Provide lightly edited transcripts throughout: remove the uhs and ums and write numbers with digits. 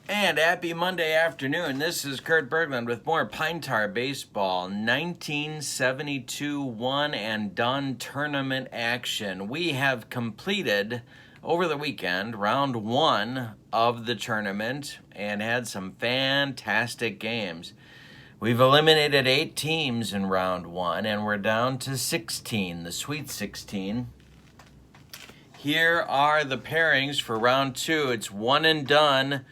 And happy Monday afternoon. This is Kurt Bergland with more Pine Tar Baseball 1972 one and done tournament action. We have completed over the weekend round one of the tournament and had some fantastic games. We've eliminated 8 teams in round one and we're down to 16, the Sweet 16. Here are the pairings for round two. It's one and done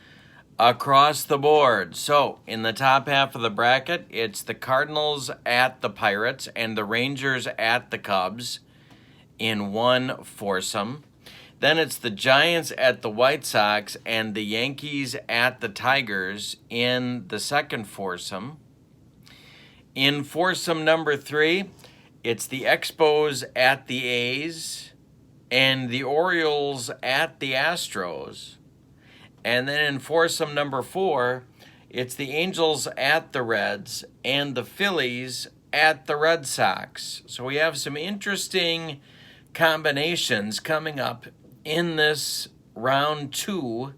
across the board. So in the top half of the bracket, it's the Cardinals at the Pirates and the Rangers at the Cubs in one foursome. Then it's the Giants at the White Sox and the Yankees at the Tigers in the second foursome. In foursome number 3, it's the Expos at the A's and the Orioles at the Astros. And then in foursome number 4, it's the Angels at the Reds and the Phillies at the Red Sox. So we have some interesting combinations coming up in this round 2.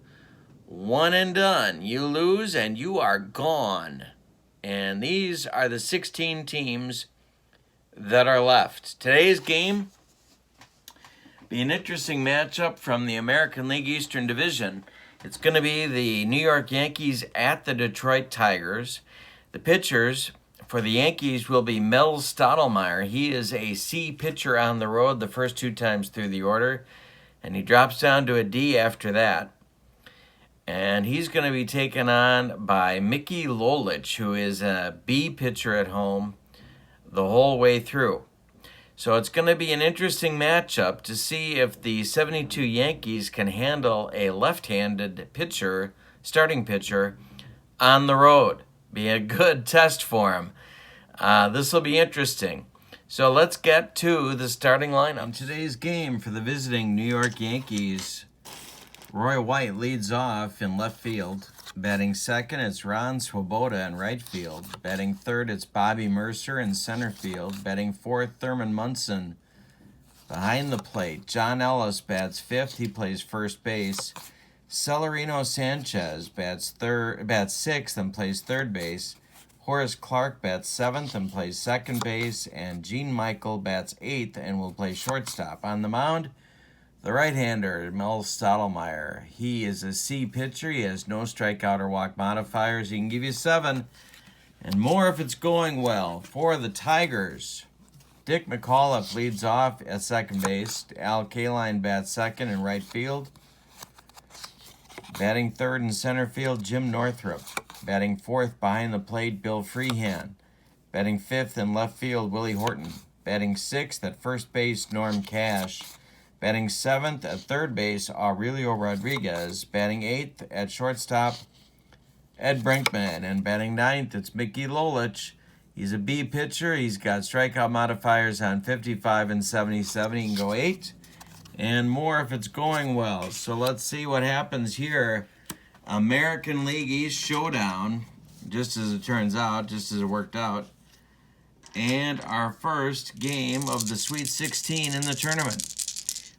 One and done. You lose and you are gone. And these are the 16 teams that are left. Today's game be an interesting matchup from the American League Eastern Division. It's going to be the New York Yankees at the Detroit Tigers. The pitchers for the Yankees will be Mel Stottlemyre. He is a C pitcher on the road the first 2 times through the order, and he drops down to a D after that. And he's going to be taken on by Mickey Lolich, who is a B pitcher at home the whole way through. So it's going to be an interesting matchup to see if the 72 Yankees can handle a left-handed pitcher, starting pitcher, on the road. Be a good test for him. This will be interesting. So let's get to the starting lineup. Today's game for the visiting New York Yankees. Roy White leads off in left field. Batting second, it's Ron Swoboda in right field. Batting third, it's Bobby Mercer in center field. Batting fourth, Thurman Munson behind the plate. John Ellis bats fifth. He plays first base. Celerino Sanchez bats sixth and plays third base. Horace Clarke bats seventh and plays second base. And Gene Michael bats eighth and will play shortstop. On the mound, the right-hander, Mel Stottlemyre. He is a C pitcher. He has no strikeout or walk modifiers. He can give you 7 and more if it's going well. For the Tigers, Dick McAuliffe leads off at second base. Al Kaline bats second in right field. Batting third in center field, Jim Northrup. Batting fourth behind the plate, Bill Freehan. Batting fifth in left field, Willie Horton. Batting sixth at first base, Norm Cash. Batting seventh at third base, Aurelio Rodriguez. Batting eighth at shortstop, Ed Brinkman. And batting ninth, it's Mickey Lolich. He's a B pitcher. He's got strikeout modifiers on 55 and 77. He can go 8 and more if it's going well. So let's see what happens here. American League East Showdown, just as it turns out, just as it worked out. And our first game of the Sweet 16 in the tournament.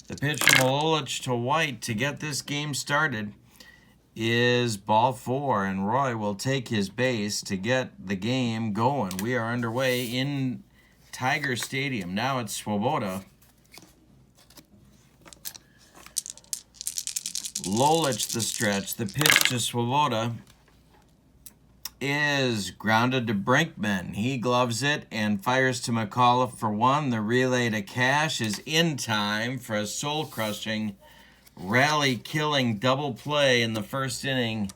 The pitch from Lolich to White to get this game started is ball 4, and Roy will take his base to get the game going. We are underway in Tiger Stadium. Now it's Swoboda. Lolich the stretch. The pitch to Swoboda is grounded to Brinkman. He gloves it and fires to McAuliffe for 1. The relay to Cash is in time for a soul-crushing, rally-killing double play in the first inning,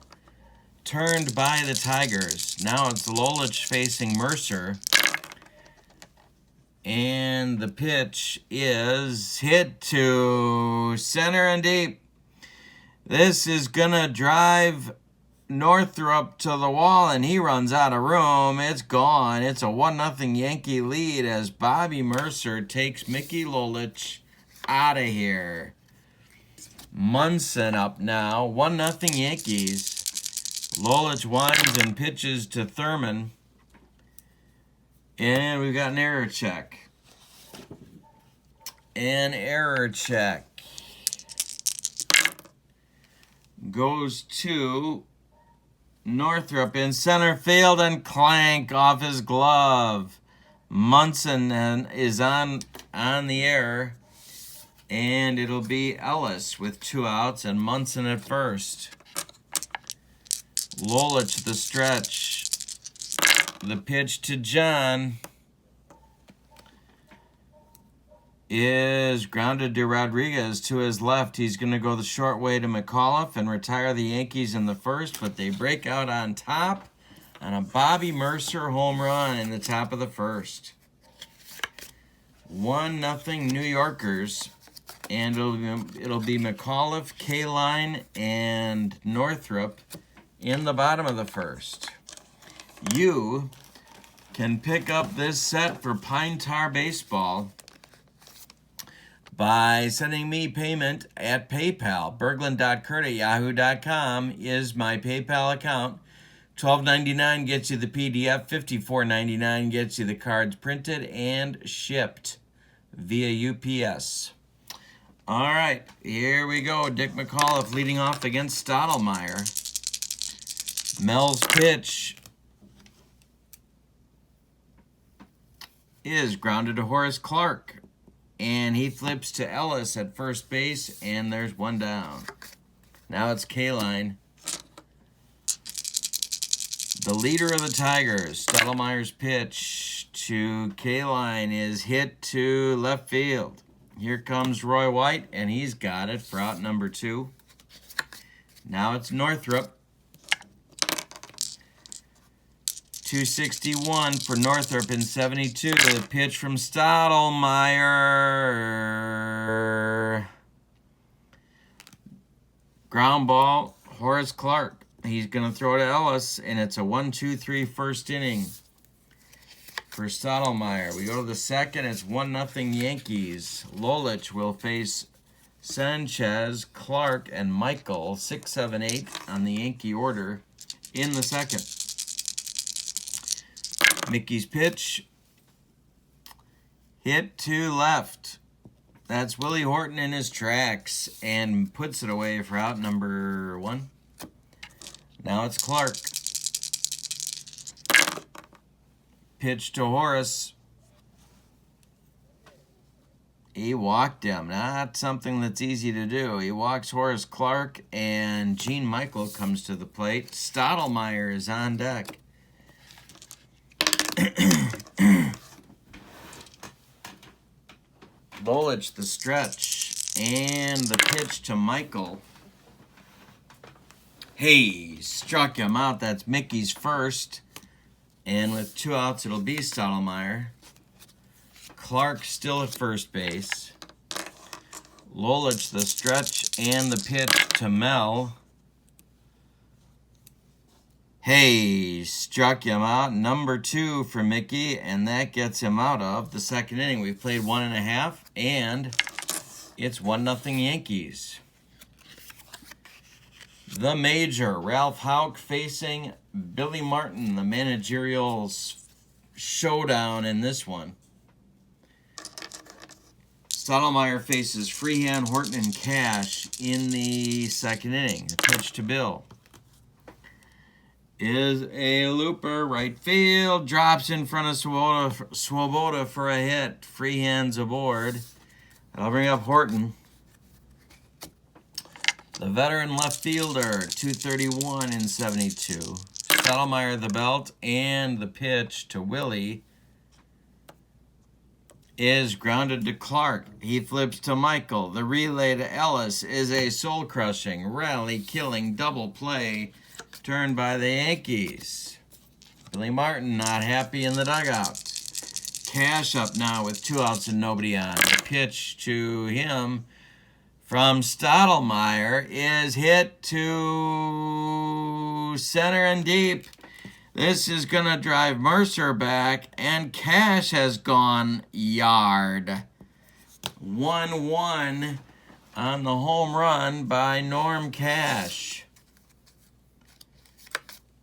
turned by the Tigers. Now it's Lolich facing Mercer. And the pitch is hit to center and deep. This is going to drive Northrup to the wall, and he runs out of room. It's gone. It's a 1-0 Yankee lead as Bobby Mercer takes Mickey Lolich out of here. Munson up now. 1-0 Yankees. Lolich winds and pitches to Thurman. And we've got an error check. An error check goes to Northrup in center field and clank off his glove. Munson is on the air, and it'll be Ellis with 2 outs and Munson at first. Lolich the stretch. The pitch to John is grounded to Rodriguez to his left. He's going to go the short way to McAuliffe and retire the Yankees in the first, but they break out on top on a Bobby Mercer home run in the top of the first. 1-0 New Yorkers, and it'll be McAuliffe, Kaline, and Northrup in the bottom of the first. You can pick up this set for Pine Tar Baseball by sending me payment at PayPal. Berglund.Kurt@yahoo.com is my PayPal account. $12.99 gets you the PDF. $54.99 gets you the cards printed and shipped via UPS. All right, here we go. Dick McAuliffe leading off against Stottlemyre. Mel's pitch is grounded to Horace Clark. And he flips to Ellis at first base, and there's 1 down. Now it's Kaline. The leader of the Tigers, Stottlemyre's pitch to Kaline is hit to left field. Here comes Roy White, and he's got it for out number 2. Now it's Northrup. 261 for Northrup in 72. The pitch from Stottlemyre. Ground ball, Horace Clark. He's going to throw to Ellis, and it's a 1-2-3 first inning for Stottlemyre. We go to the second. It's 1-0 Yankees. Lolich will face Sanchez, Clark, and Michael, 6, 7, 8 on the Yankee order in the second. Mickey's pitch, hit to left. That's Willie Horton in his tracks and puts it away for out number 1. Now it's Clark. Pitch to Horace. He walked him. Not something that's easy to do. He walks Horace Clark, and Gene Michael comes to the plate. Stottlemyre is on deck. Lolich the stretch, and the pitch to Michael. Hey, struck him out. That's Mickey's first. And with 2 outs, it'll be Stottlemyre. Clark still at first base. Lolich the stretch, and the pitch to Mel. Hey, struck him out. Number 2 for Mickey, and that gets him out of the second inning. We've played 1.5, and it's 1-0 Yankees. The major, Ralph Houck facing Billy Martin, the managerial showdown in this one. Stottlemyre faces Freehand, Horton, and Cash in the second inning. The pitch to Bill is a looper, right field, drops in front of Swoboda for a hit. Freehand's aboard. I'll bring up Horton. The veteran left fielder, 231 in 72. Stottlemyre the belt, and the pitch to Willie is grounded to Clark. He flips to Michael. The relay to Ellis is a soul-crushing, rally-killing double play turned by the Yankees. Billy Martin not happy in the dugout. Cash up now with 2 outs and nobody on. The pitch to him from Stottlemyre is hit to center and deep. This is going to drive Mercer back, and Cash has gone yard. 1-1 on the home run by Norm Cash.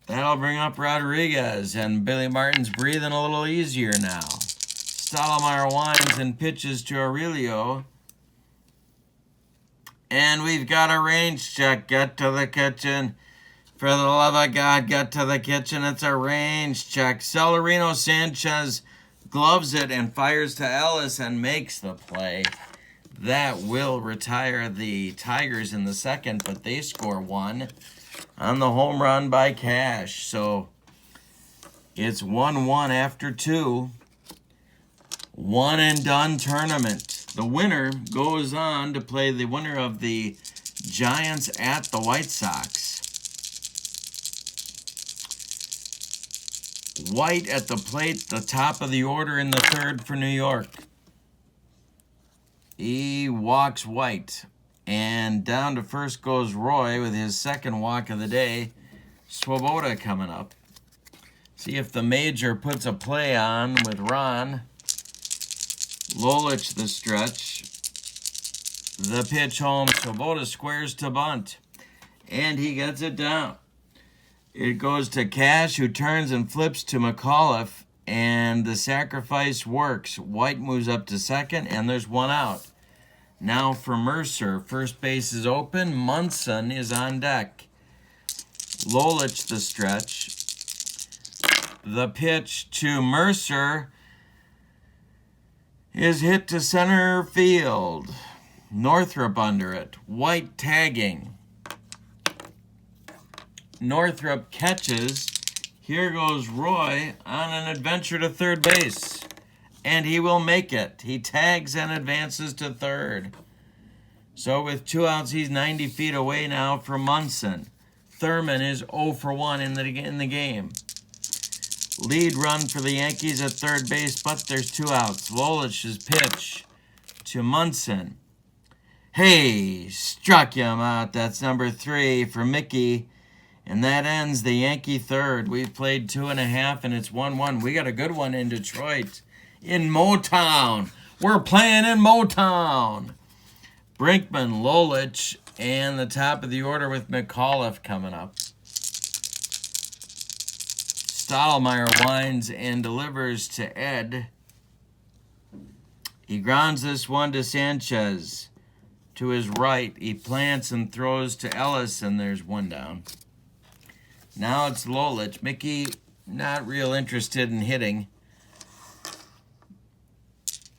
That'll bring up Rodriguez, and Billy Martin's breathing a little easier now. Stottlemyre winds and pitches to Aurelio. And we've got a range check. Get to the kitchen. For the love of God, get to the kitchen. It's a range check. Celerino Sanchez gloves it and fires to Ellis and makes the play. That will retire the Tigers in the second, but they score one on the home run by Cash. So it's 1-1 after two. One and done tournament. The winner goes on to play the winner of the Giants at the White Sox. White at the plate, the top of the order in the third for New York. He walks White. And down to first goes Roy with his second walk of the day. Swoboda coming up. See if the major puts a play on with Ron. Lolich the stretch. The pitch home. Swoboda squares to bunt. And he gets it down. It goes to Cash, who turns and flips to McAuliffe, and the sacrifice works. White moves up to second, and there's one out. Now for Mercer, first base is open. Munson is on deck. Lolich the stretch. The pitch to Mercer is hit to center field. Northrup under it. White tagging. Northrup catches. Here goes Roy on an adventure to third base. And he will make it. He tags and advances to third. So with 2 outs, he's 90 feet away now from Munson. Thurman is 0 for 1 in the game. Lead run for the Yankees at third base, but there's 2 outs. Lolich's pitch to Munson. Hey, struck him out. That's number 3 for Mickey. And that ends the Yankee third. We've played 2.5, and it's 1-1. We got a good one in Detroit. In Motown. We're playing in Motown. Brinkman, Lolich, and the top of the order with McAuliffe coming up. Stottlemyre winds and delivers to Ed. He grounds this one to Sanchez. To his right, he plants and throws to Ellis, and there's one down. Now it's Lolich. Mickey, not real interested in hitting.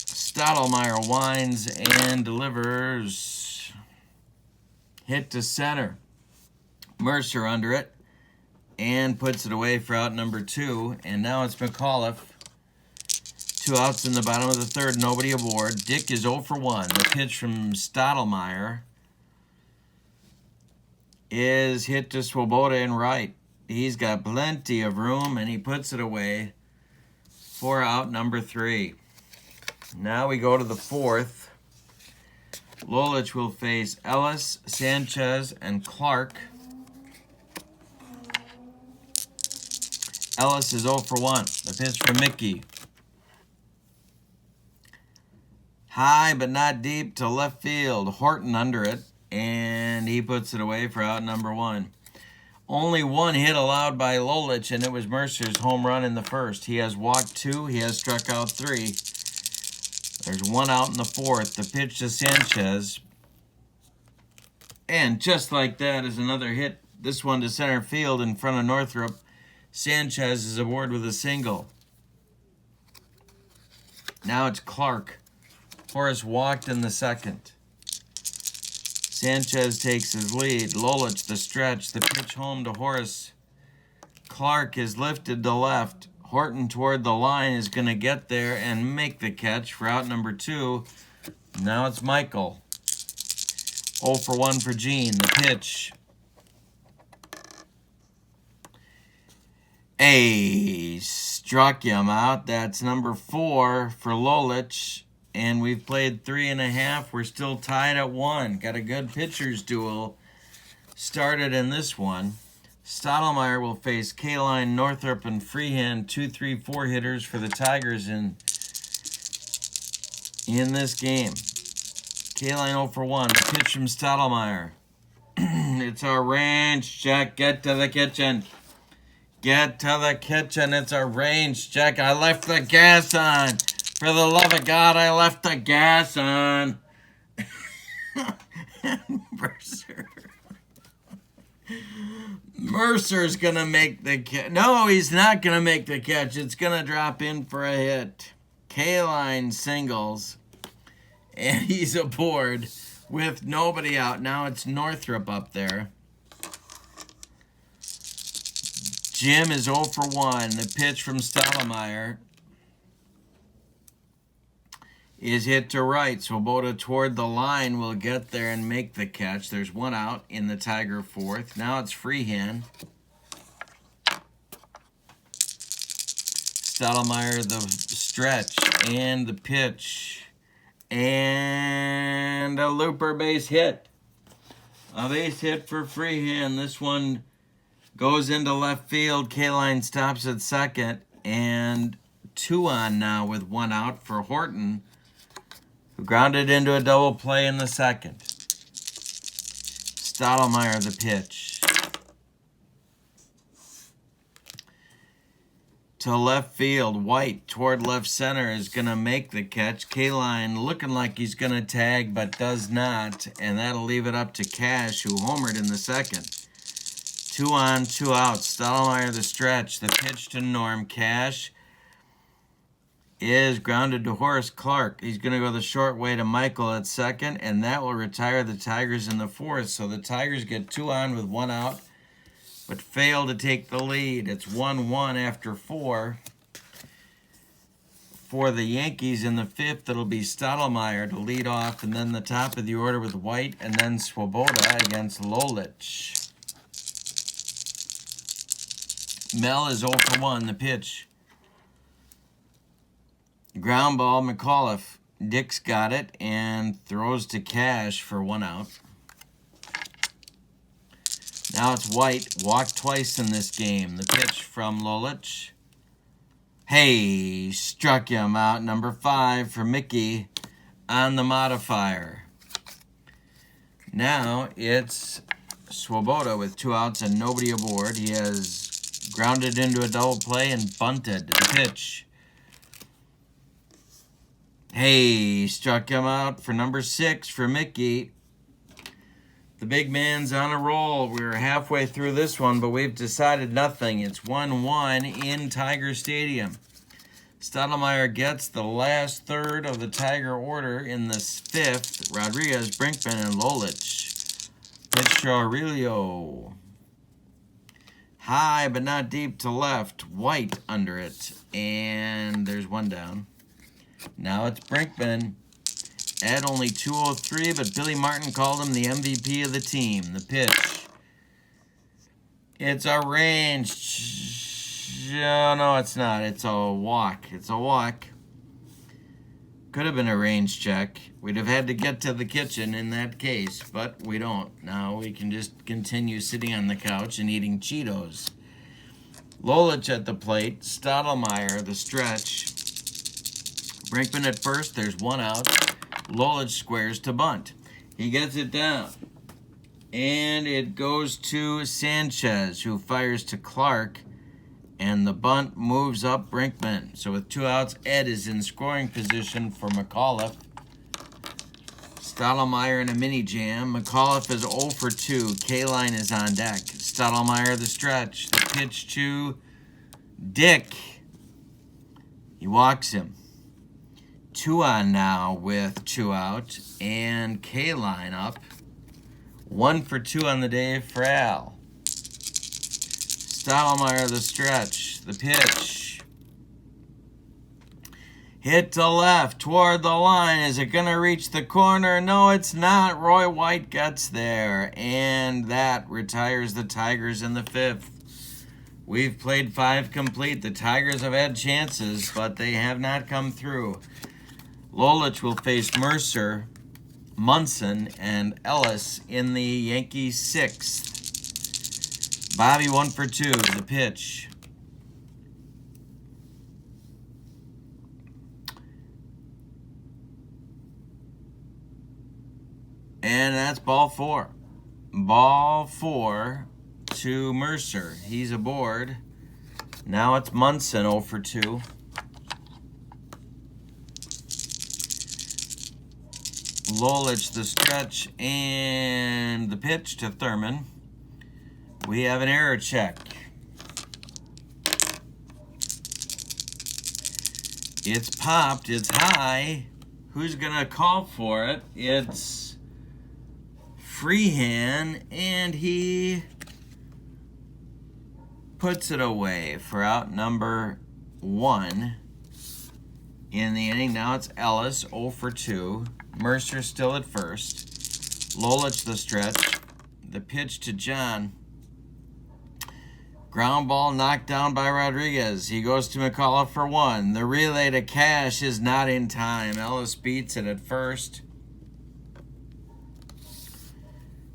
Stottlemyre winds and delivers. Hit to center. Mercer under it. And puts it away for out number 2. And now it's McAuliffe. 2 outs in the bottom of the third. Nobody aboard. Dick is 0 for 1. The pitch from Stottlemyre is hit to Swoboda in right. He's got plenty of room, and he puts it away for out number 3. Now we go to the fourth. Lolich will face Ellis, Sanchez, and Clark. Ellis is 0 for 1. The pitch from Mickey. High but not deep to left field. Horton under it, and he puts it away for out number 1. Only one hit allowed by Lolich, and it was Mercer's home run in the first. He has walked 2. He has struck out 3. There's 1 out in the fourth. The pitch to Sanchez. And just like that is another hit. This one to center field in front of Northrup. Sanchez is aboard with a single. Now it's Clark. Horace walked in the second. Sanchez takes his lead. Lolich the stretch. The pitch home to Horace. Clark is lifted to left. Horton toward the line is going to get there and make the catch for out number 2. Now it's Michael. 0 for 1 for Gene. The pitch. Struck him out. That's number 4 for Lolich. And we've played 3.5. We're still tied at 1. Got a good pitcher's duel started in this one. Stottlemyre will face Kaline, Northrup, and Freehand, 2, 3, 4 hitters for the Tigers in this game. Kaline 0 for 1. The pitch from Stottlemyre. It's a range check. Get to the kitchen. Get to the kitchen. It's a range check. I left the gas on. For the love of God, I left the gas on. Mercer's going to make the catch. No, he's not going to make the catch. It's going to drop in for a hit. K-line singles. And he's aboard with nobody out. Now it's Northrup up there. Jim is 0 for 1. The pitch from Stottlemyre is hit to right. Swoboda toward the line will get there and make the catch. There's one out in the Tiger fourth. Now it's Freehand. Stottlemyre the stretch and the pitch. And a looper base hit. A base hit for Freehand. This one goes into left field. K-line stops at second. And 2 on now with 1 out for Horton, who grounded into a double play in the second. Stottlemyre the pitch. To left field, White toward left center is going to make the catch. K-line looking like he's going to tag, but does not. And that'll leave it up to Cash, who homered in the second. 2 on, 2 out. Stottlemyre the stretch. The pitch to Norm. Cash is grounded to Horace Clark. He's going to go the short way to Michael at second, and that will retire the Tigers in the fourth. So the Tigers get 2 on with 1 out, but fail to take the lead. It's 1-1 after 4. For the Yankees in the fifth, it'll be Stottlemyre to lead off, and then the top of the order with White, and then Swoboda against Lolich. Mel is 0 for 1. The pitch. Ground ball, McAuliffe. Dick's got it and throws to Cash for 1 out. Now it's White. Walked twice in this game. The pitch from Lolich. Hey, struck him out. Number 5 for Mickey on the modifier. Now it's Swoboda with 2 outs and nobody aboard. He has grounded into a double play and bunted. The pitch. Hey, struck him out for number 6 for Mickey. The big man's on a roll. We're halfway through this one, but we've decided nothing. It's 1-1 in Tiger Stadium. Stottlemyre gets the last third of the Tiger order in the fifth. Rodriguez, Brinkman, and Lolich. Pitch to Aurelio. High but not deep to left. White under it. And there's 1 down. Now it's Brinkman at only 203, but Billy Martin called him the MVP of the team. The pitch. It's arranged. Oh, no, it's not. It's a walk. It's a walk. Could have been a range check. We'd have had to get to the kitchen in that case, but we don't. Now we can just continue sitting on the couch and eating Cheetos. Lolich at the plate. Stottlemyre, the stretch. Brinkman at first. There's 1 out. Lolich squares to bunt. He gets it down. And it goes to Sanchez, who fires to Clark. And the bunt moves up Brinkman. So with 2 outs, Ed is in scoring position for McAuliffe. Stottlemyre in a mini jam. McAuliffe is 0 for 2. K-line is on deck. Stottlemyre the stretch. The pitch to Dick. He walks him. 2 on now with 2 out. And K-line up. 1 for 2 on the day for Al. Stottlemyre the stretch. The pitch. Hit to left toward the line. Is it going to reach the corner? No, it's not. Roy White gets there. And that retires the Tigers in the fifth. We've played 5 complete. The Tigers have had chances, but they have not come through. Lolich will face Mercer, Munson, and Ellis in the Yankees' 6th. Bobby 1 for 2. The pitch. And that's ball 4. Ball 4 to Mercer. He's aboard. Now it's Munson 0 for 2. Lolich the stretch and the pitch to Thurman. We have an error check. It's popped. It's high. Who's going to call for it? It's Freehand, and he puts it away for out number 1 in the inning. Now it's Ellis, 0 for 2. Mercer still at first. Lolich the stretch. The pitch to John. Ground ball knocked down by Rodriguez. He goes to McAuliffe for 1. The relay to Cash is not in time. Ellis beats it at first.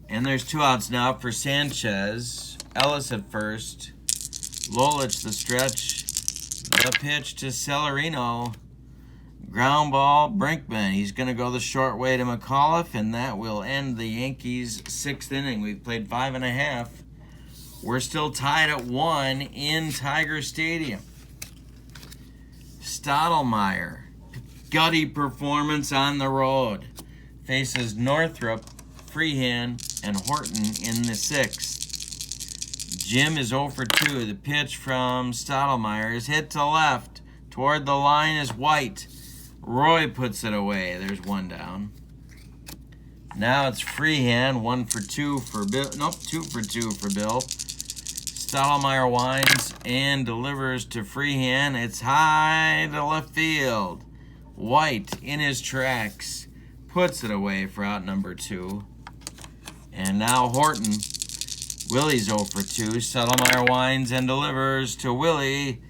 And there's 2 outs now for Sanchez. Ellis at first. Lolich the stretch. The pitch to Celerino. Ground ball, Brinkman. He's going to go the short way to McAuliffe, and that will end the Yankees' 6th inning. We've played 5.5. We're still tied at 1 in Tiger Stadium. Stottlemyre, gutty performance on the road. Faces Northrup, Freehand, and Horton in the 6th. Jim is 0 for 2. The pitch from Stottlemyre is hit to left. Toward the line is White. Roy puts it away. There's 1 down. Now it's Freehand, 1 for 2 for Bill. Nope, 2 for 2 for Bill. Stottlemyre winds and delivers to Freehand. It's high to left field. White in his tracks puts it away for out number 2. And now Horton. Willie's 0 for 2. Stottlemyre winds and delivers to Willie.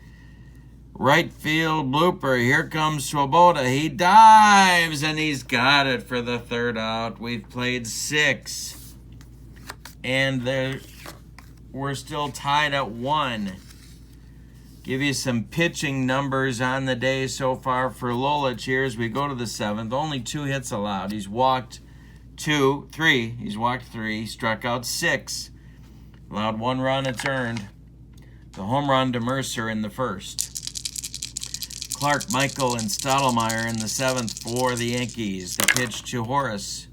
Right field blooper. Here comes Swoboda. He dives, and he's got it for the 3rd out. We've played 6. And we're still tied at 1. Give you some pitching numbers on the day so far for Lolich here as we go to the 7th. Only 2 hits allowed. He's walked 3. He's walked 3. Struck out 6. Allowed 1 run. It's earned. The home run to Mercer in the 1st. Clark, Michael, and Stottlemyre in the 7th for the Yankees. The pitch to Horace.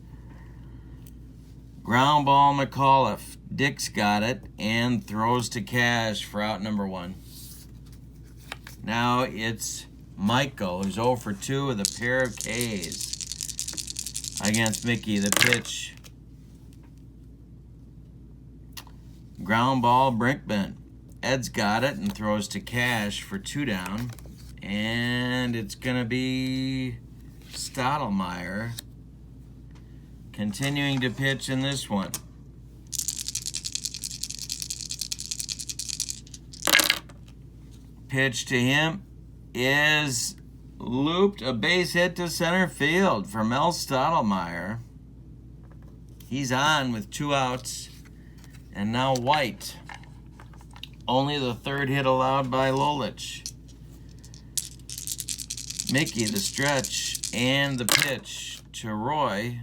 Ground ball, McAuliffe. Dick's got it and throws to Cash for out number 1. Now it's Michael, who's 0 for 2 with a pair of Ks against Mickey. The pitch. Ground ball, Brinkman. Ed's got it and throws to Cash for 2 down. And it's going to be Stottlemyre continuing to pitch in this one. Pitch to him is looped, a base hit to center field for Mel Stottlemyre. He's on with 2 outs. And now White. Only the 3rd hit allowed by Lolich. Mickey, the stretch, and the pitch to Roy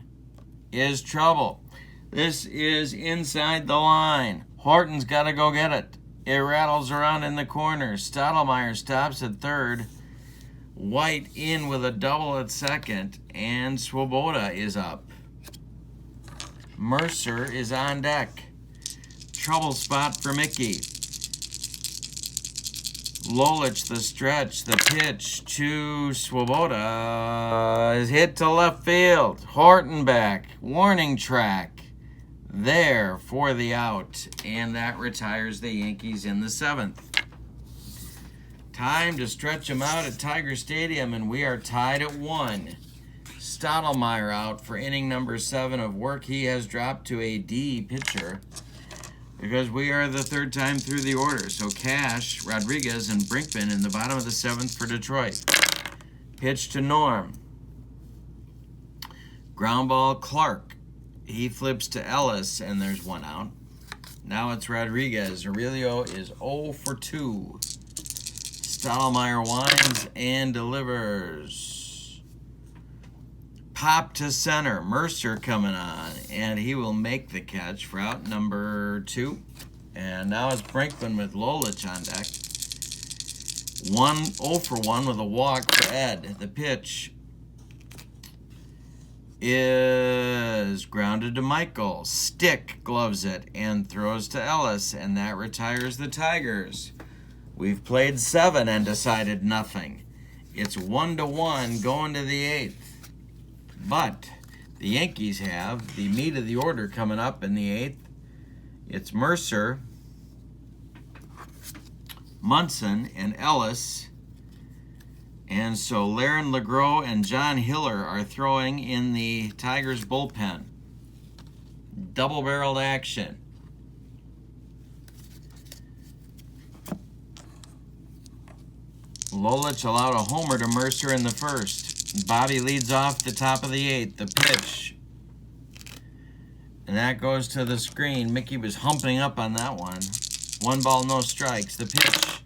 is trouble. This is inside the line. Horton's got to go get it. It rattles around in the corner. Stottlemyre stops at 3rd. White in with a double at 2nd, and Swoboda is up. Mercer is on deck. Trouble spot for Mickey. Lolich, the stretch, the pitch to Swoboda is hit to left field. Horton back, warning track there for the out, and that retires the Yankees in the 7th. Time to stretch them out at Tiger Stadium, and we are tied at 1. Stottlemyre out for inning number 7 of work. He has dropped to a D pitcher, because we are the 3rd time through the order. So Cash, Rodriguez, and Brinkman in the bottom of the 7th for Detroit. Pitch to Norm. Ground ball, Clark. He flips to Ellis, and there's 1 out. Now it's Rodriguez. Aurelio is 0 for 2. Stottlemyre winds and delivers. Pop to center. Mercer coming on, and he will make the catch for out number 2. And now it's Brinkman with Lolich on deck. 0 for 1 with a walk for Ed. The pitch is grounded to Michael. Stick gloves it and throws to Ellis, and that retires the Tigers. We've played 7 and decided nothing. It's 1-1 going to the 8th. But the Yankees have the meat of the order coming up in the 8th. It's Mercer, Munson, and Ellis. And so Laren LeGros and John Hiller are throwing in the Tigers bullpen. Double-barreled action. Lolich allowed a homer to Mercer in the first. Bobby leads off the top of the 8th. The pitch. And that goes to the screen. Mickey was humping up on that one. 1 ball, no strikes. The pitch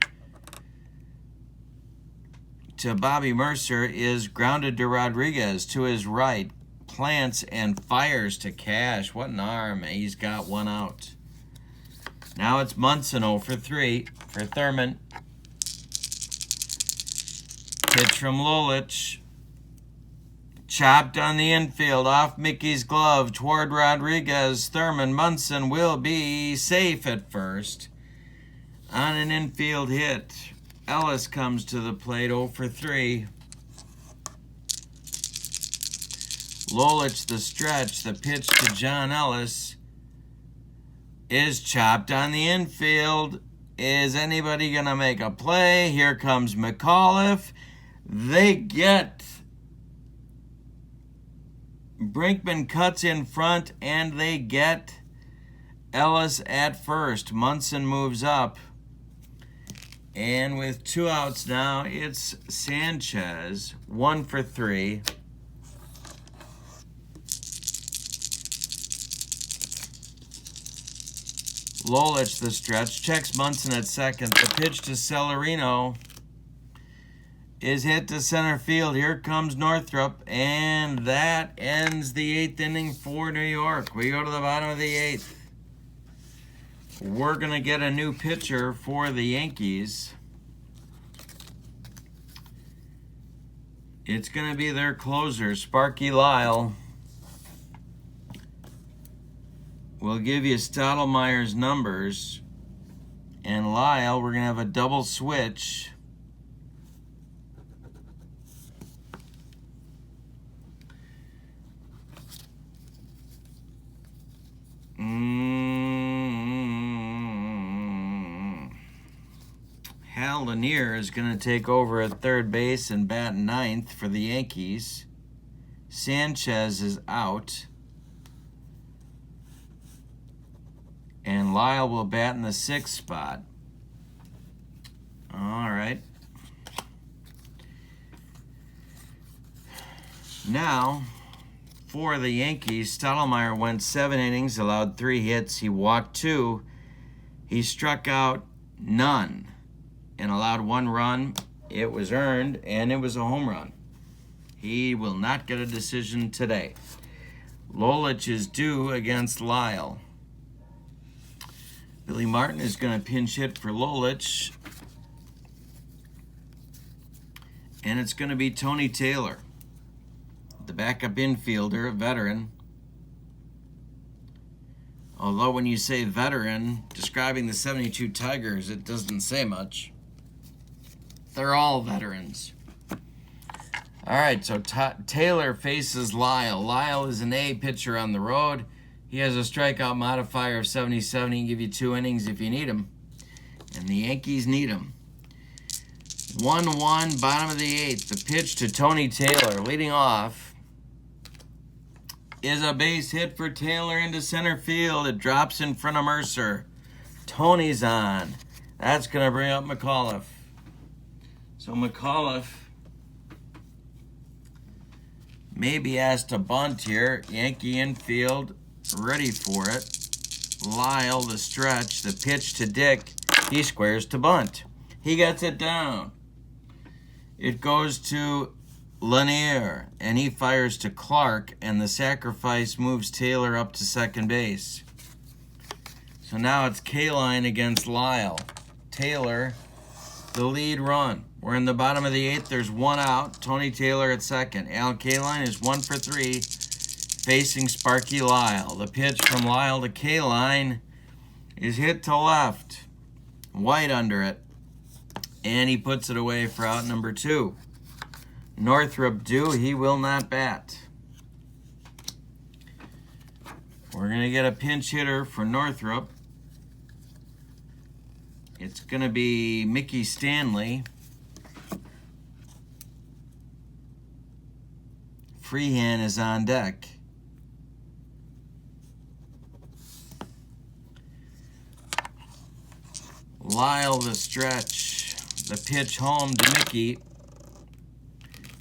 to Bobby Mercer is grounded to Rodriguez to his right. Plants and fires to Cash. What an arm. He's got 1 out. Now it's Munson 0 for 3 for Thurman. Pitch from Lolich. Chopped on the infield off Mickey's glove toward Rodriguez. Thurman. Munson will be safe at first on an infield hit. Ellis comes to the plate 0 for 3. Lolich the stretch. The pitch to John Ellis is chopped on the infield. Is anybody going to make a play? Here comes McAuliffe. They get Brinkman cuts in front, and they get Ellis at first. Munson moves up. And with 2 outs now, it's Sanchez, 1 for 3. Lolich the stretch, checks Munson at second. The pitch to Celerino is hit to center field. Here comes Northrup, and that ends the 8th inning for New York. We go to the bottom of the 8th. We're going to get a new pitcher for the Yankees. It's going to be their closer, Sparky Lyle. We'll give you Stottlemyre's numbers. And Lyle, we're going to have a double switch. Hal Lanier is going to take over at third base and bat 9th for the Yankees. Sanchez is out. And Lyle will bat in the 6th spot. All right. Now, for the Yankees, Stottlemyre went 7 innings, allowed 3 hits. He walked 2. He struck out none and allowed 1 run. It was earned, and it was a home run. He will not get a decision today. Lolich is due against Lyle. Billy Martin is going to pinch hit for Lolich. And it's going to be Tony Taylor, the backup infielder, a veteran. Although when you say veteran, describing the 72 Tigers, it doesn't say much. They're all veterans. All right, so Taylor faces Lyle. Lyle is an A pitcher on the road. He has a strikeout modifier of 77. He can give you 2 innings if you need him. And the Yankees need him. 1-1, bottom of the 8th. The pitch to Tony Taylor, leading off, is a base hit for Taylor into center field. It drops in front of Mercer. Tony's on. That's going to bring up McAuliffe. So McAuliffe may be asked to bunt here. Yankee infield, ready for it. Lyle, the stretch, the pitch to Dick. He squares to bunt. He gets it down. It goes to Lanier, and he fires to Clark, and the sacrifice moves Taylor up to second base. So now it's Kaline against Lyle. Taylor, the lead run. We're in the bottom of the 8th. There's 1 out. Tony Taylor at second. Al Kaline is 1 for 3. facing Sparky Lyle. The pitch from Lyle to K-line is hit to left. White under it. And he puts it away for out number 2. Northrup due. He will not bat. We're going to get a pinch hitter for Northrup. It's going to be Mickey Stanley. Freehand is on deck. Lyle the stretch. The pitch home to Mickey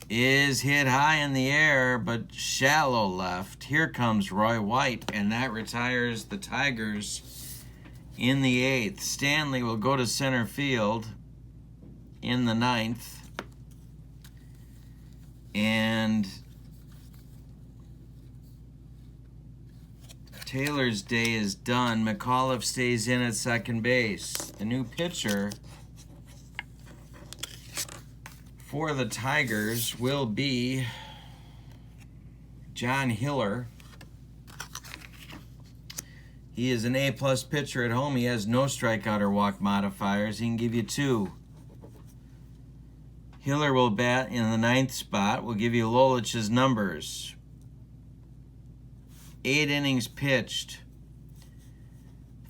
is hit high in the air, but shallow left. Here comes Roy White, and that retires the Tigers in the 8th. Stanley will go to center field in the 9th. And Taylor's day is done. McAuliffe stays in at second base. The new pitcher for the Tigers will be John Hiller. He is an A-plus pitcher at home. He has no strikeout or walk modifiers. He can give you 2. Hiller will bat in the 9th spot. We'll give you Lolich's numbers. 8 innings pitched,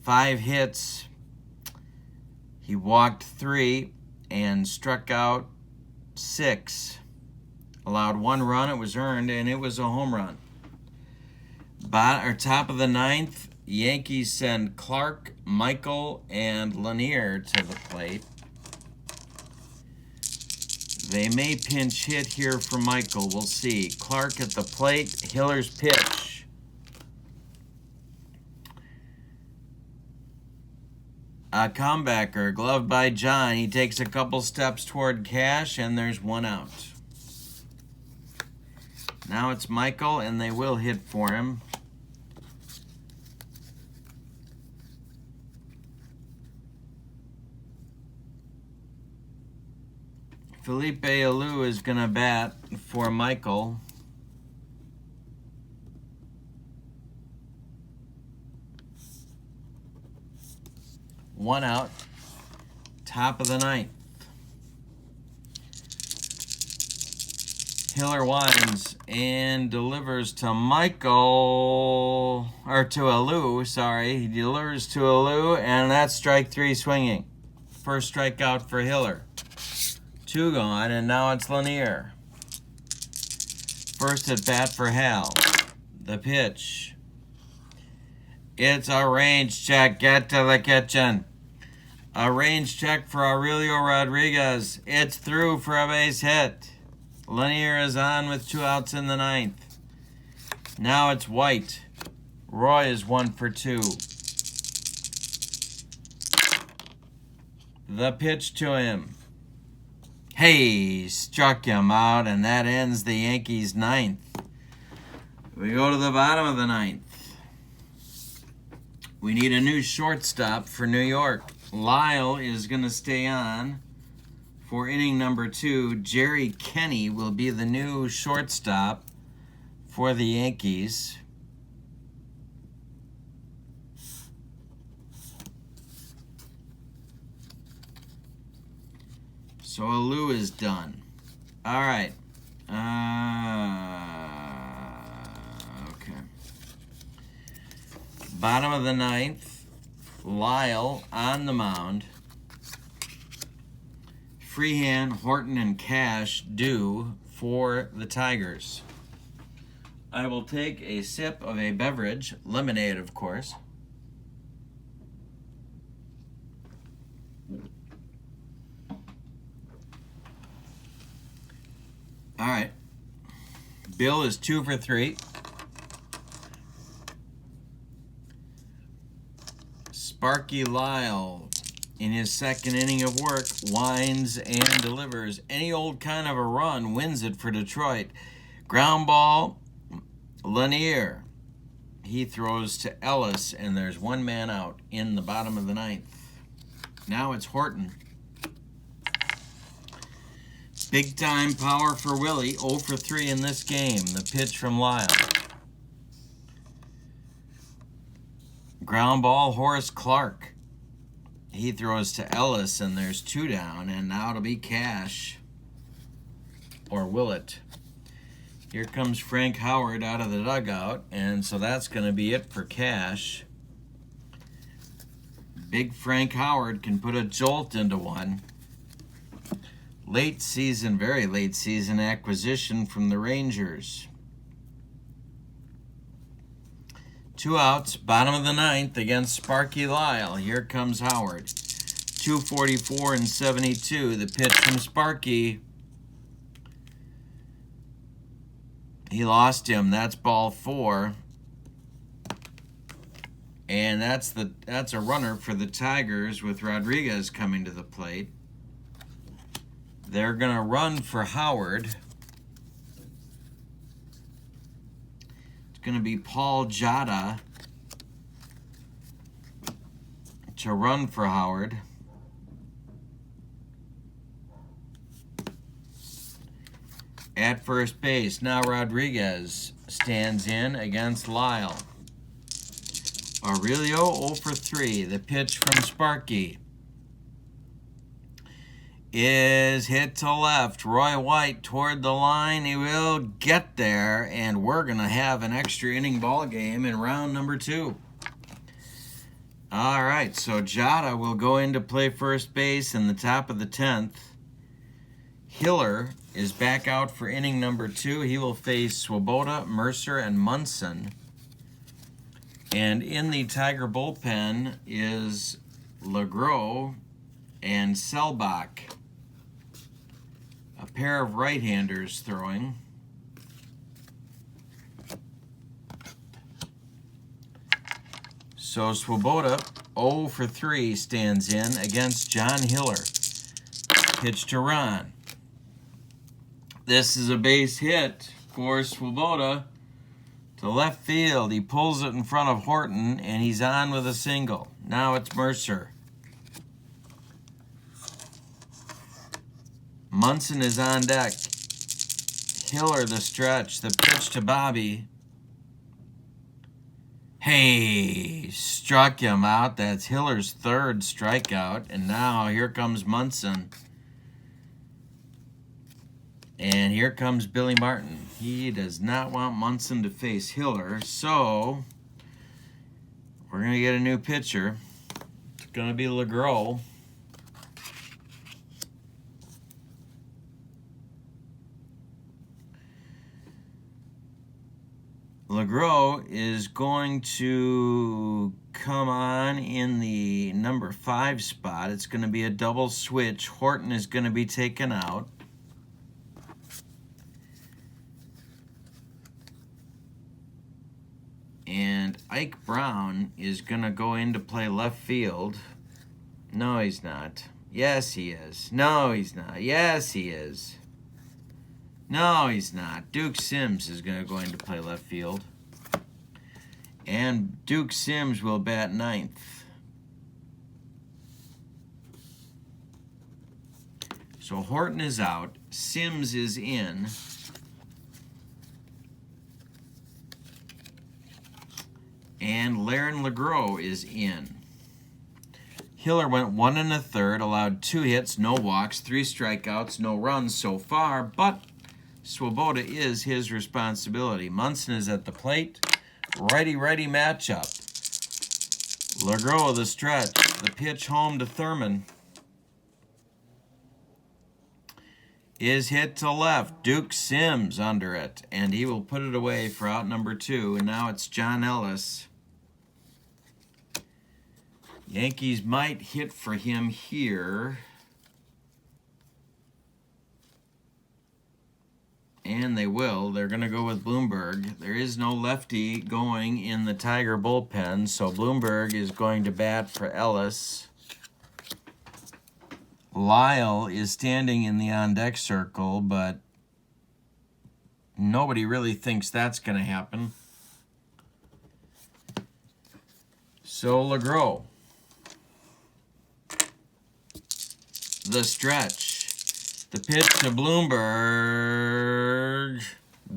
5 hits. He walked 3 and struck out 6. Allowed 1 run. It was earned, and it was a home run. Top of the 9th, Yankees send Clark, Michael, and Lanier to the plate. They may pinch hit here for Michael. We'll see. Clark at the plate. Hiller's pitch. A comebacker, gloved by John. He takes a couple steps toward Cash, and there's 1 out. Now it's Michael, and they will hit for him. Felipe Alou is going to bat for Michael. One out, top of the 9th. Hiller winds and delivers to Michael, or to Alou, sorry. He delivers to Alou, and that's strike 3 swinging. First strikeout for Hiller. 2 gone, and now it's Lanier. First at bat for Hal. The pitch. It's a range check. Get to the kitchen. A range check for Aurelio Rodriguez. It's through for a base hit. Lanier is on with 2 outs in the 9th. Now it's White. Roy is 1 for 2. The pitch to him. Hey, struck him out, and that ends the Yankees' 9th. We go to the bottom of the 9th. We need a new shortstop for New York. Lyle is going to stay on for inning number 2. Jerry Kenny will be the new shortstop for the Yankees. So Alou is done. All right. Okay. Bottom of the 9th. Lyle on the mound. Freehand, Horton, and Cash due for the Tigers. I will take a sip of a beverage, lemonade, of course. All right. Bill is 2 for 3. Sparky Lyle, in his second inning of work, winds and delivers. Any old kind of a run wins it for Detroit. Ground ball, Lanier. He throws to Ellis, and there's 1 man out in the bottom of the 9th. Now it's Horton. Big time power for Willie, 0 for 3 in this game. The pitch from Lyle. Ground ball, Horace Clark. He throws to Ellis, and there's 2 down, and now it'll be Cash. Or will it? Here comes Frank Howard out of the dugout, and so that's going to be it for Cash. Big Frank Howard can put a jolt into one. Late season, very late season acquisition from the Rangers. 2 outs, bottom of the 9th against Sparky Lyle. Here comes Howard. 244 and 72. The pitch from Sparky. He lost him. That's ball 4. And that's a runner for the Tigers with Rodriguez coming to the plate. They're going to run for Howard. It's going to be Paul Jada to run for Howard. At first base, now Rodriguez stands in against Lyle. Aurelio 0 for 3. The pitch from Sparky is hit to left. Roy White toward the line. He will get there, and we're going to have an extra inning ball game in round number 2. All right, so Jada will go in to play first base in the top of the 10th. Hiller is back out for inning number 2. He will face Swoboda, Mercer, and Munson. And in the Tiger bullpen is LeGros and Selbach. A pair of right-handers throwing. So Swoboda, 0 for 3, stands in against John Hiller. Pitch to Ron. This is a base hit for Swoboda to left field. He pulls it in front of Horton, and he's on with a single. Now it's Mercer. Munson is on deck. Hiller the stretch. The pitch to Bobby. Hey, struck him out. That's Hiller's 3rd strikeout. And now here comes Munson. And here comes Billy Martin. He does not want Munson to face Hiller, so we're going to get a new pitcher. It's going to be LeGros. LeGros is going to come on in the number 5 spot. It's going to be a double switch. Horton is going to be taken out. And Ike Brown is going to go in to play left field. No, he's not. Yes, he is. No, he's not. Yes, he is. No, he's not. Duke Sims is going to go in to play left field. And Duke Sims will bat 9th. So Horton is out. Sims is in. And Laren LeGros is in. Hiller went 1 1/3, allowed 2 hits, no walks, 3 strikeouts, no runs so far, but Swoboda is his responsibility. Munson is at the plate. Righty-righty matchup. LeGros the stretch. The pitch home to Thurman is hit to left. Duke Sims under it, and he will put it away for out number 2. And now it's John Ellis. Yankees might hit for him here. And they will. They're going to go with Bloomberg. There is no lefty going in the Tiger bullpen, so Bloomberg is going to bat for Ellis. Lyle is standing in the on-deck circle, but nobody really thinks that's going to happen. So LeGros. The stretch. The pitch to Bloomberg.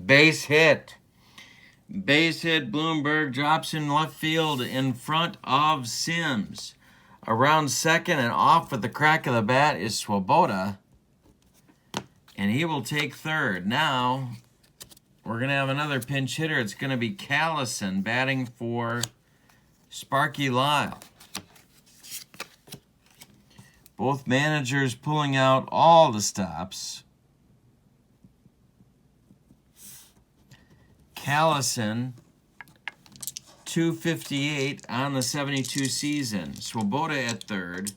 Base hit. Base hit, Bloomberg drops in left field in front of Sims. Around second and off with the crack of the bat is Swoboda. And he will take third. Now, we're going to have another pinch hitter. It's going to be Callison batting for Sparky Lyle. Both managers pulling out all the stops. Callison, 258 on the 72 season. Swoboda at third.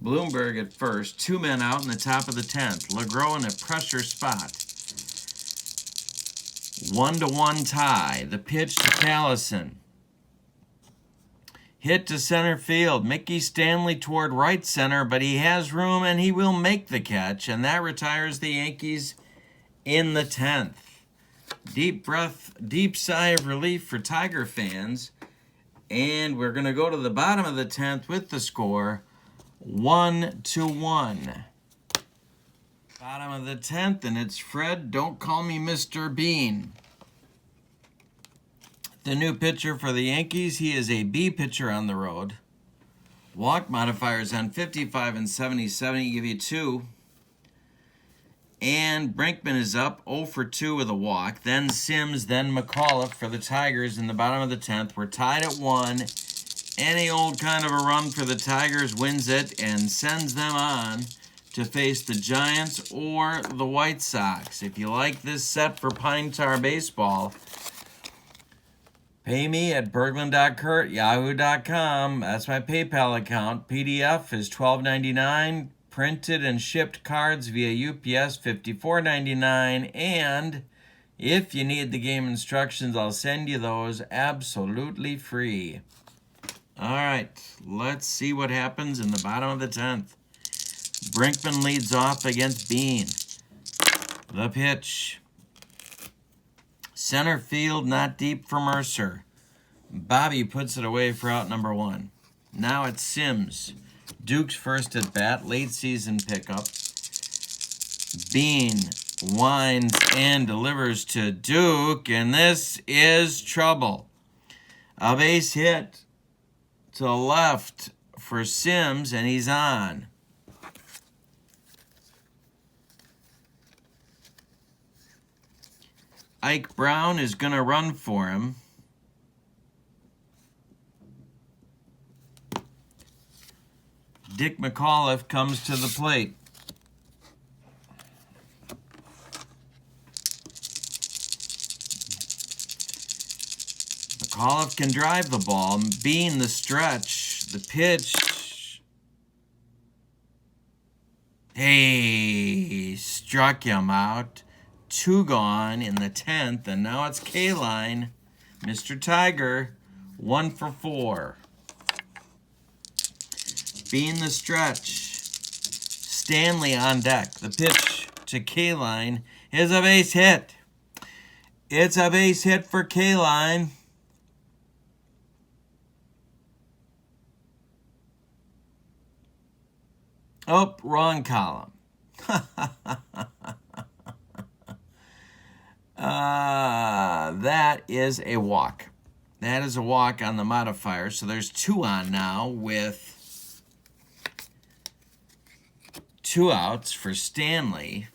Bloomberg at first. 2 men out in the top of the 10th. LeGros in a pressure spot. 1-1 tie. The pitch to Callison. Hit to center field. Mickey Stanley toward right center, but he has room and he will make the catch, and that retires the Yankees in the 10th. Deep breath, deep sigh of relief for Tiger fans. And we're going to go to the bottom of the 10th with the score 1-1. Bottom of the 10th, and it's Fred, don't call me Mr. Bean. The new pitcher for the Yankees, he is a B pitcher on the road. Walk modifiers on 55 and 77, he give you 2. And Brinkman is up 0 for 2 with a walk. Then Sims, then McAuliffe for the Tigers in the bottom of the 10th. We're tied at 1. Any old kind of a run for the Tigers wins it and sends them on to face the Giants or the White Sox. If you like this set for Pine Tar Baseball, pay me at berglund.kurt@yahoo.com. That's my PayPal account. PDF is $12.99. Printed and shipped cards via UPS, $54.99. And if you need the game instructions, I'll send you those absolutely free. All right, let's see what happens in the bottom of the 10th. Brinkman leads off against Bean. The pitch. Center field, not deep for Mercer. Bobby puts it away for out number 1. Now it's Sims. Duke's first at bat, late season pickup. Bean winds and delivers to Duke, and this is trouble. A base hit to left for Sims, and he's on. Ike Brown is going to run for him. Dick McAuliffe comes to the plate. McAuliffe can drive the ball. Being the stretch, the pitch. Hey, struck him out. 2 gone in the 10th, and now it's K-Line. Mr. Tiger, 1 for 4. Being the stretch. Stanley on deck. The pitch to K-Line is a base hit. It's a base hit for K-Line. Oh, wrong column. That is a walk. That is a walk on the modifier. So there's 2 on now with 2 outs for Stanley.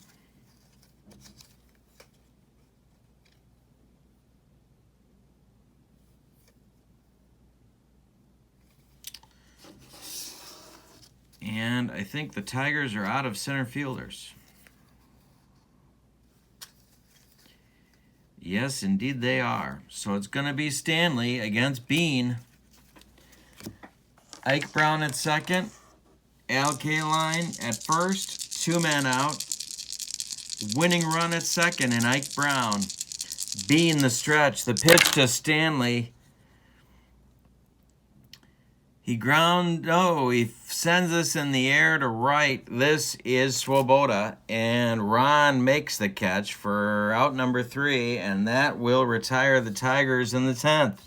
And I think the Tigers are out of center fielders. Yes, indeed they are. So it's going to be Stanley against Bean. Ike Brown at second. Al K-Line at first. 2 men out. Winning run at second, and Ike Brown. Bean the stretch. The pitch to Stanley. He sends us in the air to right. This is Swoboda, and Ron makes the catch for out number 3, and that will retire the Tigers in the 10th.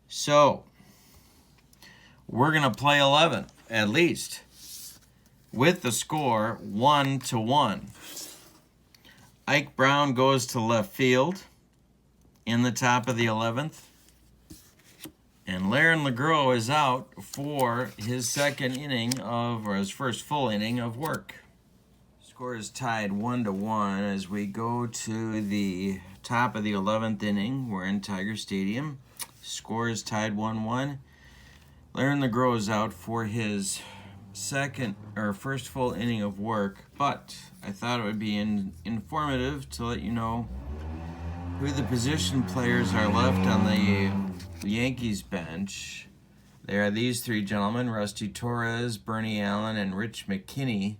So, we're going to play 11, at least, with the score 1-1. Ike Brown goes to left field in the top of the 11th. And Laren LeGros is out for his second inning of, or his first full inning of work. Score is tied 1-1 as we go to the top of the 11th inning. We're in Tiger Stadium. Score is tied 1-1. Laren LeGros is out for his first full inning of work, but I thought it would be informative to let you know who the position players are left on the Yankees bench. They are these three gentlemen: Rusty Torres, Bernie Allen, and Rich McKinney.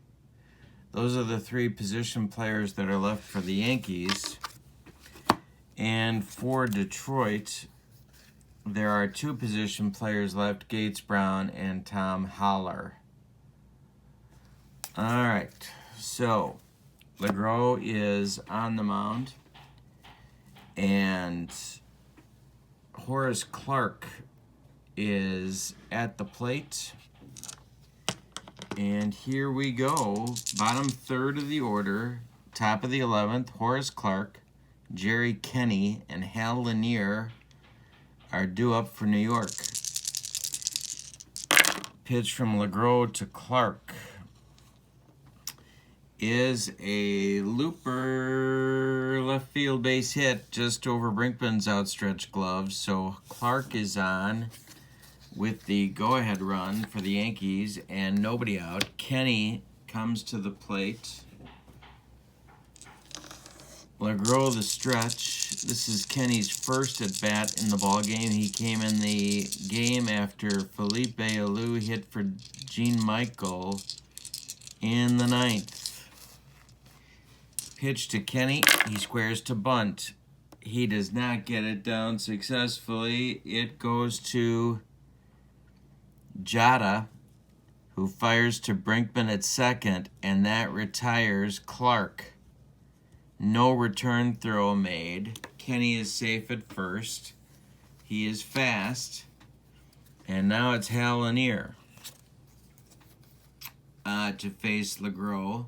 Those are the three position players that are left for the Yankees. And for Detroit, there are two position players left: Gates Brown and Tom Haller. All right, so LeGros is on the mound, and Horace Clarke is at the plate. And here we go. Bottom third of the order, top of the 11th, Horace Clarke, Jerry Kenny, and Hal Lanier are due up for New York. Pitch from LeGros to Clarke is a looper left field base hit just over Brinkman's outstretched glove. So Clarke is on with the go-ahead run for the Yankees and nobody out. Kenny comes to the plate. LeGros the stretch. This is Kenny's first at bat in the ball game. He came in the game after Felipe Alou hit for Gene Michael in the 9th. Pitch to Kenny. He squares to bunt. He does not get it down successfully. It goes to Jada, who fires to Brinkman at second, and that retires Clarke. No return throw made. Kenny is safe at first. He is fast. And now it's Hal Lanier to face LeGros.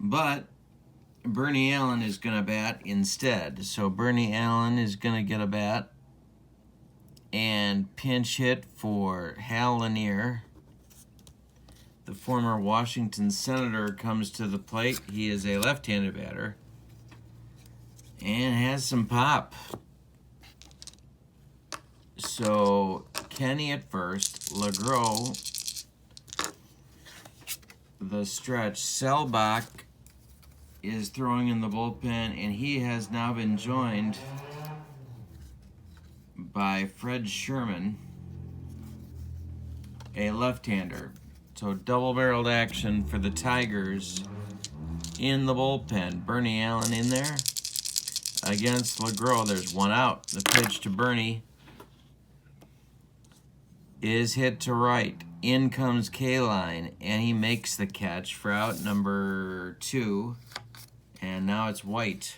But Bernie Allen is going to bat instead. So Bernie Allen is going to get a bat and pinch hit for Hal Lanier. The former Washington Senator comes to the plate. He is a left-handed batter and has some pop. So Kenny at first, LeGros the stretch. Selbach is throwing in the bullpen, and he has now been joined by Fred Sherman, a left-hander. So double-barreled action for the Tigers in the bullpen. Bernie Allen in there against LeGros. There's one out. The pitch to Bernie is hit to right. In comes Kaline, and he makes the catch for out number 2. And now it's White.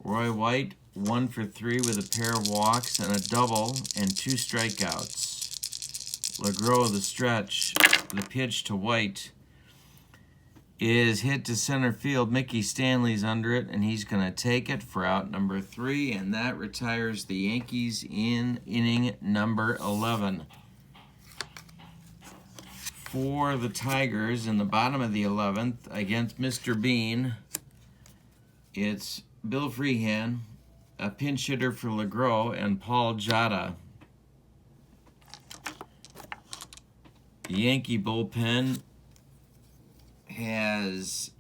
Roy White, 1 for 3 with a pair of walks and a double and 2 strikeouts. LeGros the stretch. The pitch to White is hit to center field. Mickey Stanley's under it, and he's going to take it for out number 3, and that retires the Yankees in inning number 11. For the Tigers in the bottom of the 11th against Mr. Bean, it's Bill Freehan, a pinch hitter for LeGros, and Paul Jada. The Yankee bullpen has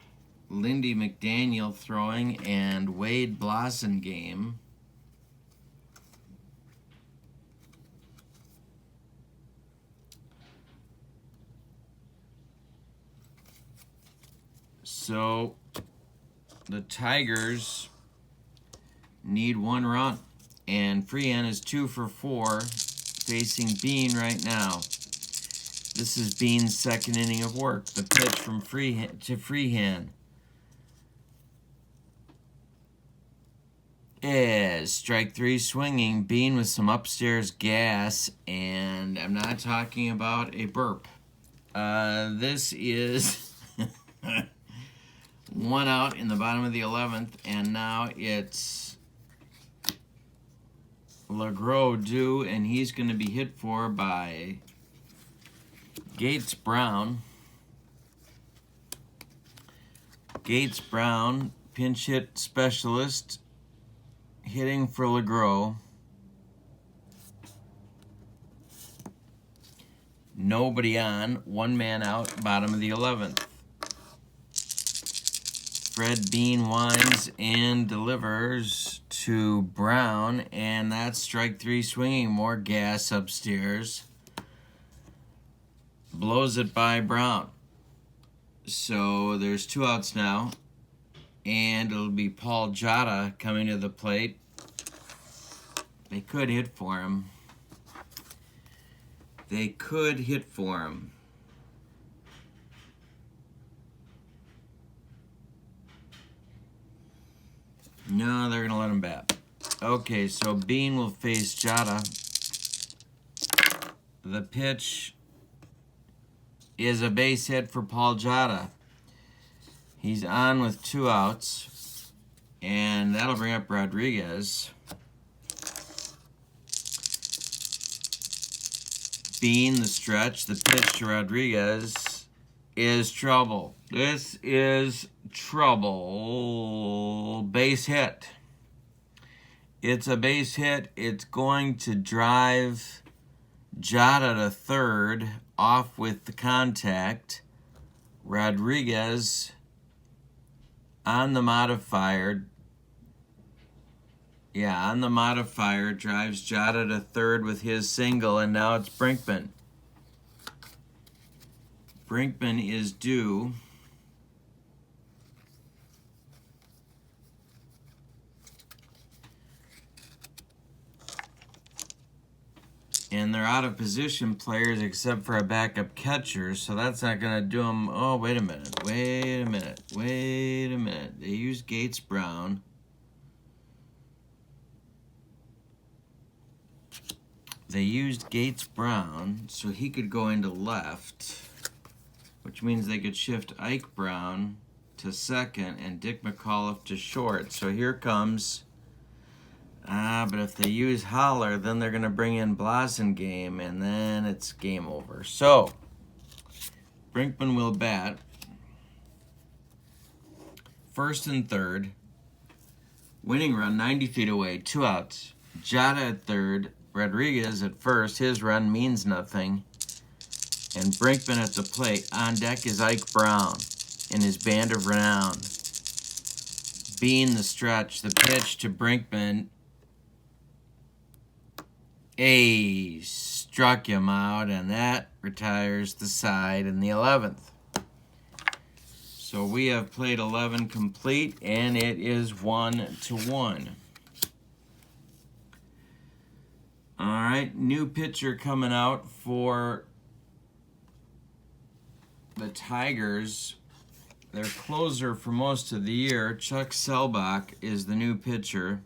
Lindy McDaniel throwing and Wade Blassingame. So the Tigers need 1 run, and Freehan is 2 for 4 facing Bean right now. This is Bean's second inning of work. The pitch from Freehan is strike 3 swinging. Bean with some upstairs gas, and I'm not talking about a burp. This is One out in the bottom of the 11th, and now it's LeGros due, and he's going to be hit for by Gates Brown. Gates Brown, pinch hit specialist, hitting for LeGros. Nobody on, one man out, bottom of the 11th. Fred Bean winds and delivers to Brown, and that's strike three swinging. More gas upstairs. Blows it by Brown. So there's two outs now, and it'll be Paul Jota coming to the plate. They could hit for him. They could hit for him. No, they're going to let him bat. Okay, so Bean will face Jota. The pitch is a base hit for Paul Jota. He's on with two outs, and that'll bring up Rodriguez. Bean, the stretch, the pitch to Rodriguez is trouble. This is trouble. Base hit. It's a base hit. It's going to drive Jota to third, off with the contact. Rodriguez on the modifier. Yeah, on the modifier, drives Jota to third with his single, and now it's Brinkman. Brinkman is due. And they're out of position players except for a backup catcher, so that's not going to do them. Oh, wait a minute. They used Gates Brown. They used Gates Brown, so he could go into left, which means they could shift Ike Brown to second and Dick McAuliffe to short. So here comes... but if they use Holler, then they're going to bring in Blasingame, and then it's game over. So, Brinkman will bat. First and third. Winning run 90 feet away, two outs. Jota at third. Rodriguez at first. His run means nothing. And Brinkman at the plate. On deck is Ike Brown in his band of renown. Bean the stretch. The pitch to Brinkman. Struck him out, and that retires the side in the 11th. So we have played 11 complete, and it is 1-1. All right, new pitcher coming out for the Tigers. Their closer for most of the year, Chuck Selbach, is the new pitcher.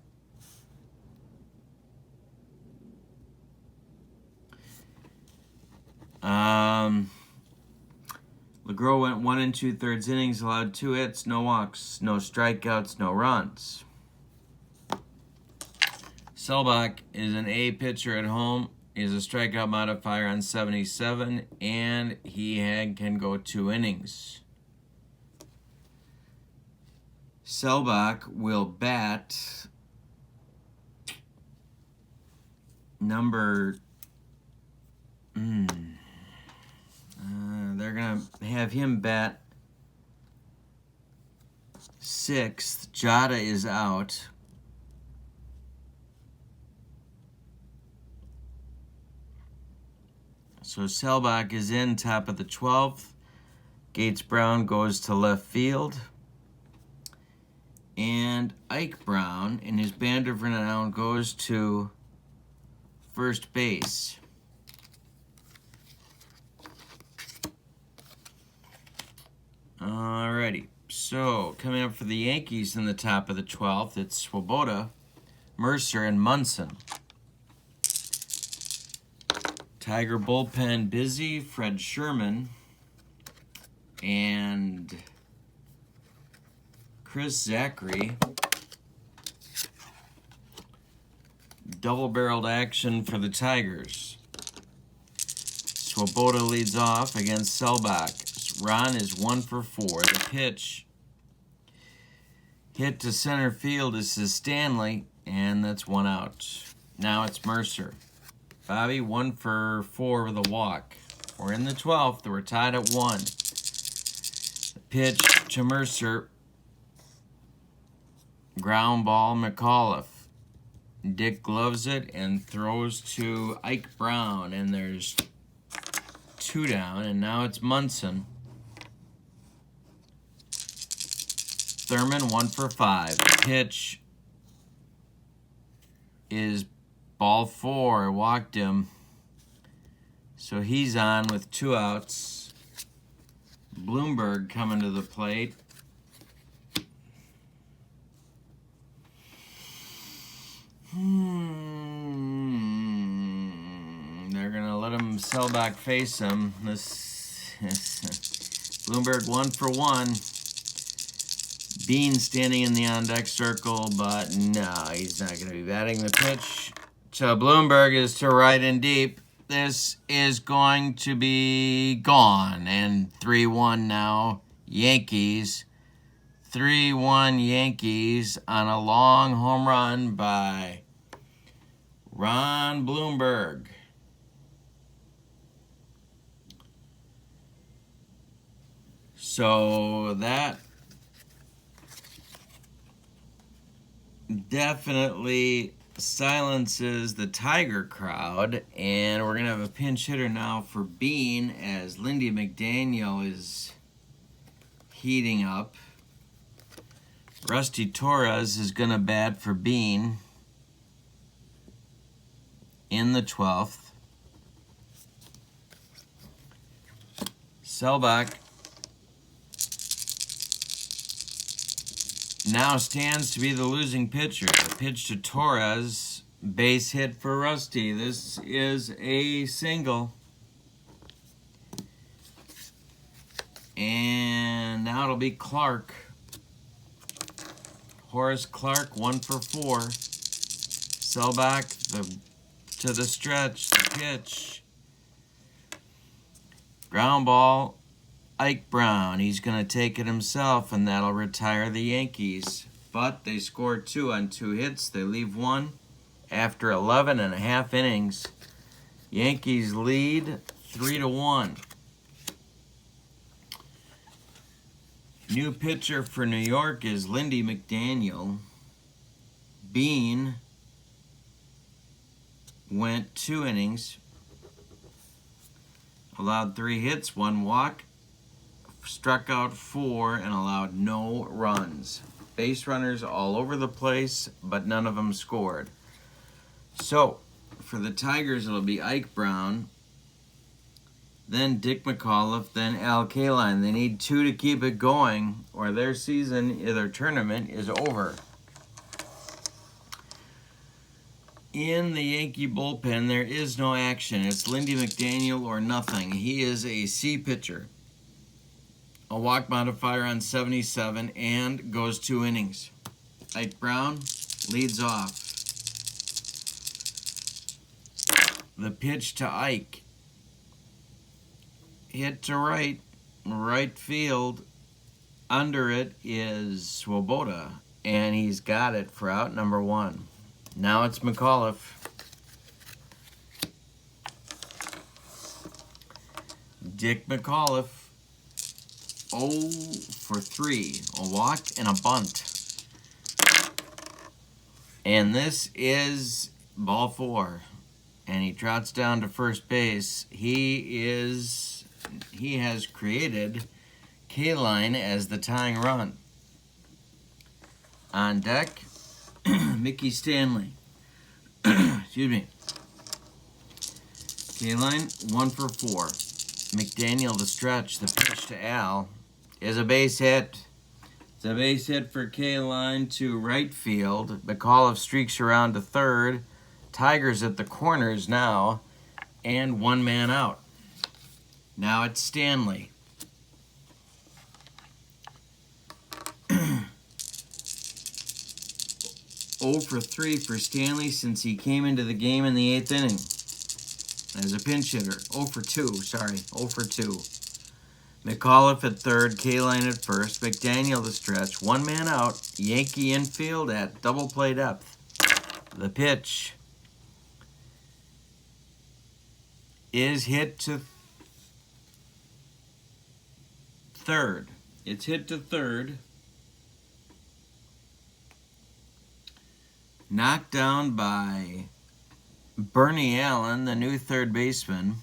LeGros went 1 2/3 innings, allowed 2 hits, no walks, no strikeouts, no runs. Selbach is an A pitcher at home. He has a strikeout modifier on 77, and he can go 2 innings. Selbach will bat number... they're going to have him bat 6th. Jota is out. So Selbach is in, top of the 12th. Gates Brown goes to left field. And Ike Brown, in his band of renown, goes to first base. Alrighty, so coming up for the Yankees in the top of the 12th, it's Swoboda, Mercer, and Munson. Tiger bullpen busy, Fred Sherman, and Chris Zachary. Double-barreled action for the Tigers. Swoboda leads off against Selbach. Ron is 1 for 4. The pitch hit to center field. This is Stanley, and that's 1 out. Now it's Mercer. Bobby 1 for 4 with a walk. We're in the 12th. We're tied at 1. The pitch to Mercer. Ground ball, McAuliffe. Dick gloves it and throws to Ike Brown, and there's 2 down, and now it's Munson. Thurman 1 for 5. The pitch is ball 4. Walked him. So he's on with 2 outs. Bloomberg coming to the plate. They're going to let him Selbach face him. This Bloomberg 1 for 1. Bean standing in the on-deck circle, but no, he's not going to be batting. The pitch to Bloomberg is to right and deep. This is going to be gone, and 3-1 now, Yankees. 3-1 Yankees on a long home run by Ron Bloomberg. So that definitely silences the Tiger crowd, and we're going to have a pinch hitter now for Bean as Lindy McDaniel is heating up. Rusty Torres is going to bat for Bean in the 12th. Selbach now stands to be the losing pitcher. The pitch to Torres, base hit for Rusty. This is a single. And now it'll be Clark. Horace Clark, 1 for 4. Selbach to the stretch, the pitch. Ground ball, Ike Brown. He's going to take it himself, and that'll retire the Yankees. But they scored 2 on 2 hits. They leave 1 after 11 and a half innings. Yankees lead 3-1. New pitcher for New York is Lindy McDaniel. Bean went 2 innings, allowed 3 hits, 1 walk, struck out 4, and allowed no runs. Base runners all over the place, but none of them scored. So, for the Tigers, it'll be Ike Brown, then Dick McAuliffe, then Al Kaline. They need 2 to keep it going, or their season, their tournament, is over. In the Yankee bullpen, there is no action. It's Lindy McDaniel or nothing. He is a C pitcher. A walk modifier on 77 and goes 2 innings. Ike Brown leads off. The pitch to Ike. Hit to right field. Under it is Swoboda, and he's got it for out number 1. Now it's McAuliffe. Dick McAuliffe, 0 for 3. A walk and a bunt. And this is ball 4. And he trots down to first base. He has created Kaline as the tying run. On deck, Mickey Stanley. Excuse me. Kaline, 1 for 4. McDaniel to stretch. The pitch to Al is a base hit. It's a base hit for Kaline to right field. McAuliffe streaks around to third. Tigers at the corners now, and 1 man out. Now it's Stanley. 0 for 3 for Stanley since he came into the game in the 8th inning as a pinch hitter. 0 for 2, sorry, 0 for 2. McAuliffe at third, Kaline at first, McDaniel the stretch, one man out, Yankee infield at double play depth. The pitch is hit to third. It's hit to third. Knocked down by Bernie Allen, the new third baseman.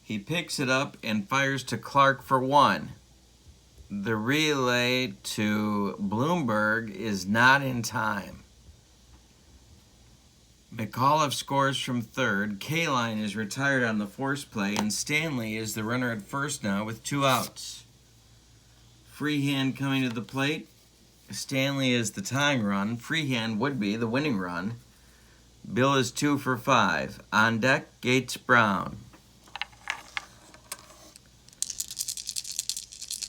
He picks it up and fires to Clark for 1. The relay to Bloomberg is not in time. McAuliffe scores from third. Kaline is retired on the force play, and Stanley is the runner at first now with 2 outs. Freehand coming to the plate. Stanley is the tying run. Freehand would be the winning run. Bill is 2 for 5. On deck, Gates Brown.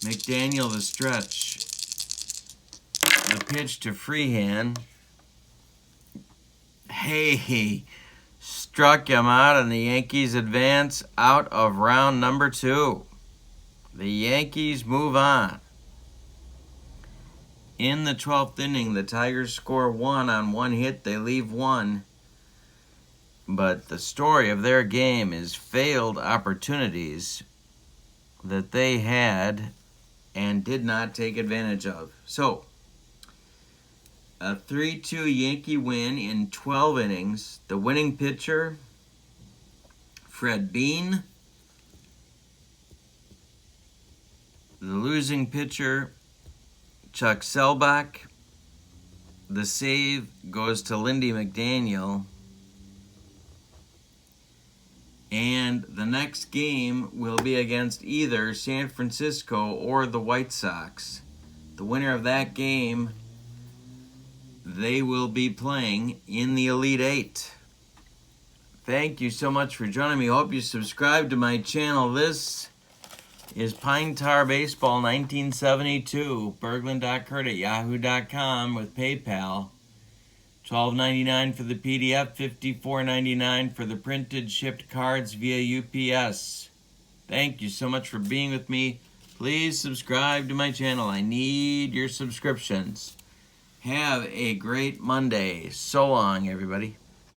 McDaniel the stretch. The pitch to Freehand. Hey, struck him out, and the Yankees advance out of round number 2. The Yankees move on. In the 12th inning, the Tigers score 1 on 1 hit. They leave 1. But the story of their game is failed opportunities that they had and did not take advantage of. So, a 3-2 Yankee win in 12 innings. The winning pitcher, Fred Bean. The losing pitcher, Chuck Selbach. The save goes to Lindy McDaniel. And the next game will be against either San Francisco or the White Sox. The winner of that game, they will be playing in the Elite Eight. Thank you so much for joining me. Hope you subscribe to my channel. This is Pine Tar Baseball 1972. Berglund.Kurt@yahoo.com with PayPal. $12.99 for the PDF, $54.99 for the printed shipped cards via UPS. Thank you so much for being with me. Please subscribe to my channel. I need your subscriptions. Have a great Monday. So long, everybody.